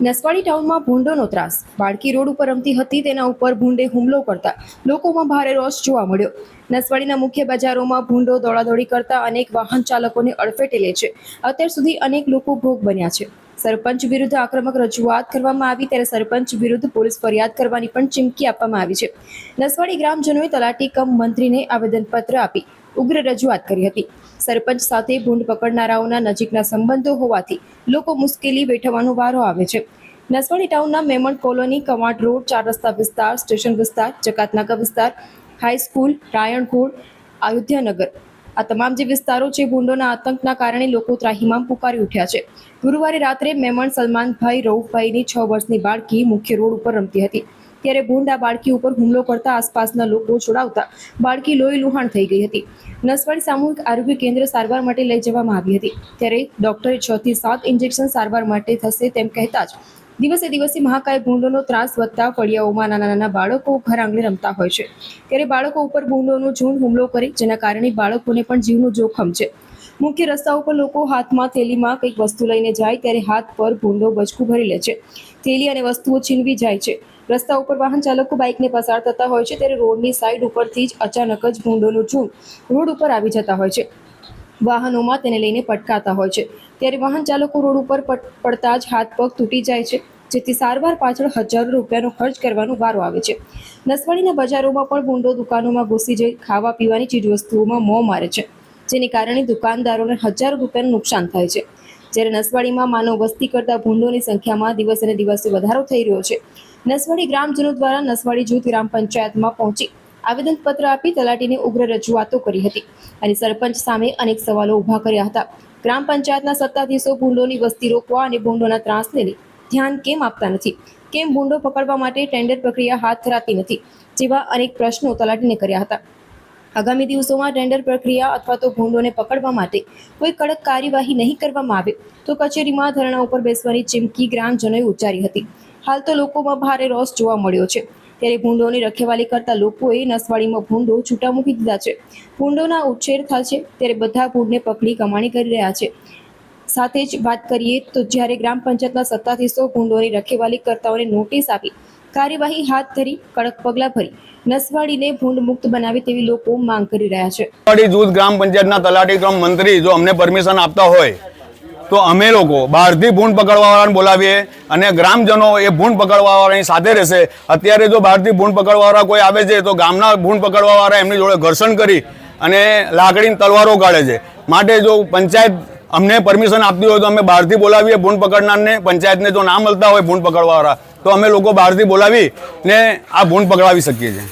નસવાડી ટાઉનમાં ભૂંડોનો ત્રાસ. બાળકી રોડ ઉપર રમતી હતી, તેના ઉપર ભૂંડે હુમલો કરતા લોકોમાં ભારે રોષ જોવા મળ્યો. નસવાડીના મુખ્ય બજારોમાં ભૂંડો દોડાદોડી કરતા અનેક વાહન ચાલકોને અડફેટે લે છે. અત્યાર સુધી અનેક લોકો ભોગ બન્યા છે. સરપંચ વિરુદ્ધ આક્રમક રજૂઆત કરવામાં આવી, ત્યારે સરપંચ વિરુદ્ધ પોલીસ ફરિયાદ કરવાની પણ ચીમકી આપવામાં આવી છે. નસવાડી ગ્રામજનોએ તલાટી કમ મંત્રીને આવેદનપત્ર આપી ઉગ્ર રજૂઆત કરી હતી. સરપંચ સાથે ભૂંડ પકડનારાઓના નજીકના સંબંધો હોવાથી લોકો મુશ્કેલી વેઠવાનો વારો આવે છે. નસવાડી ટાઉનના મેમણ કોલોની, કવાંટ રોડ, ચાર રસ્તા વિસ્તાર, સ્ટેશન વિસ્તાર, જકાતનાકા વિસ્તાર, હાઈસ્કૂલ, રાયણકુળ, અયોધ્યાનગર, આ તમામ જે વિસ્તારો છે, ભૂંડોના આતંકના કારણે લોકો ત્રાહિમામ પુકારી ઉઠ્યા છે. ગુરુવારે રાત્રે મેમણ સલમાનભાઈ રઉફભાઈની 6 વર્ષની બાળકી મુખ્ય રોડ ઉપર રમતી હતી, ત્યારે ભૂંડ આ બાળકી ઉપર હુમલો કરતા આસપાસના લોકો છોડાવતા બાળકી લોહી લુહાણ થઈ ગઈ હતી. નસવાડી સામૂહિક આરોગ્ય કેન્દ્ર સારવાર માટે લઈ જવામાં આવી હતી, ત્યારે ડોક્ટરે 6 થી 7 ઇન્જેક્શન સારવાર માટે થશે તેમ કહેતા જ દિવસે દિવસે મહાકાય ભૂંડોનો ત્રાસ વધતા ફળિયાઓમાં નાના નાના બાળકો ઘર આંગણે રમતા હોય છે, ત્યારે બાળકો ઉપર ભૂંડોનો ઝુંડ હુમલો કરે, જેના કારણે બાળકોને પણ જીવનું જોખમ છે. મુખ્ય રસ્તા ઉપર લોકો હાથમાં થેલીમાં કંઈક વસ્તુ લઈને જાય, ત્યારે હાથ પર ભૂંડો બચકું ભરી લે છે. થેલી અને વસ્તુઓ છીનવી જાય છે. રસ્તા ઉપર વાહન ચાલકો બાઇકને પસાર થતા હોય છે, ત્યારે રોડની સાઈડ ઉપરથી જ અચાનક જ ભૂંડોનું ઝુંડ રોડ ઉપર આવી જતા હોય છે. વાહનોમાં તેને લઈને પટકાતા હોય છે, ત્યારે વાહન ચાલકો રોડ ઉપર પડતા જ હાથ પગ તૂટી જાય છે, જેથી સારવાર પાછળ હજારો રૂપિયાનો ખર્ચ કરવાનો વારો આવે છે. નસવાડીના બજારોમાં પણ ભૂંડો દુકાનોમાં ઘૂસી જઈ ખાવા પીવાની ચીજવસ્તુઓમાં મોં મારે છે, જેને કારણે દુકાનદારોને હજારો રૂપિયાનું નુકસાન થાય છે. જ્યારે નસવાડીમાં માનવ વસ્તી કરતા ભૂંડોની સંખ્યામાં દિવસે ને દિવસે વધારો થઈ રહ્યો છે. નસવાડી ગ્રામજનો દ્વારા નસવાડી જૂથ ગ્રામ પંચાયતમાં પહોંચી આવેદનપત્ર આપી તલાટીને ઉગ્ર રજૂઆતો કરી હતી અને સરપંચ સામે અનેક સવાલો ઊભા કર્યા હતા. ગ્રામ પંચાયતના સત્તાધીશો ભૂંડોની વસ્તી રોકવા અને ભૂંડોના ત્રાસને લઈ ધ્યાન કેમ આપતા નથી, કેમ ભૂંડો પકડવા માટે ટેન્ડર પ્રક્રિયા હાથ ધરાતી નથી, જેવા અનેક પ્રશ્નો તલાટીને કર્યા હતા. આગામી દિવસોમાં ટેન્ડર પ્રક્રિયા અથવા તો ભૂંડોને પકડવા માટે કોઈ કડક કાર્યવાહી નહીં કરવામાં આવે તો કચેરીમાં ધરણા ઉપર બેસવાની ચીમકી ગ્રામજનોએ ઉચ્ચારી હતી. હાલ તો લોકોમાં ભારે રોષ જોવા મળ્યો છે, ત્યારે ભૂંડોની રખેવાળી કરતા લોકોએ નસવાડીમાં ભૂંડો છૂટા મૂકી દીધા છે. ભૂંડોના ઉછેર થાય છે, ત્યારે બધા ભૂંડને પકડી કમાણી કરી રહ્યા છે. સાથે જ વાત કરીએ તો જ્યારે ગ્રામ પંચાયતના સત્તાધીશો ભૂંડોની રખેવાળી કરતાઓને નોટિસ આપી કાર્યવાહી હાથ ધરી કડક પગલાં ભરી નસવાડીને ભૂંડ મુક્ત બનાવે તેવી લોકો માંગ કરી રહ્યા છે. નસવાડી જૂથ ગ્રામ પંચાયતના તલાટી ક્રમ મંત્રી જો અમને પરમિશન આપતા હોય તો અમે લોકો બહારથી ભૂંડ પકડવાવાળાને બોલાવીએ અને ગ્રામજનો એ ભૂંડ પકડવાવાળાની સાથે રહેશે. અત્યારે જો બહારથી ભૂંડ પકડવાવાળા કોઈ આવે છે તો ગામના ભૂંડ પકડવાવાળા એમની જોડે ઘર્ષણ કરી અને લાકડીની તલવારો કાઢે છે. માટે જો પંચાયત અમને પરમિશન આપતી હોય તો અમે બહારથી બોલાવીએ ભૂંડ પકડનારને. પંચાયતને જો ના મળતા હોય ભૂંડ પકડવાવાળા તો અમે લોકો બહારથી બોલાવી ને આ ભૂંડ પકડાવી શકીએ છીએ.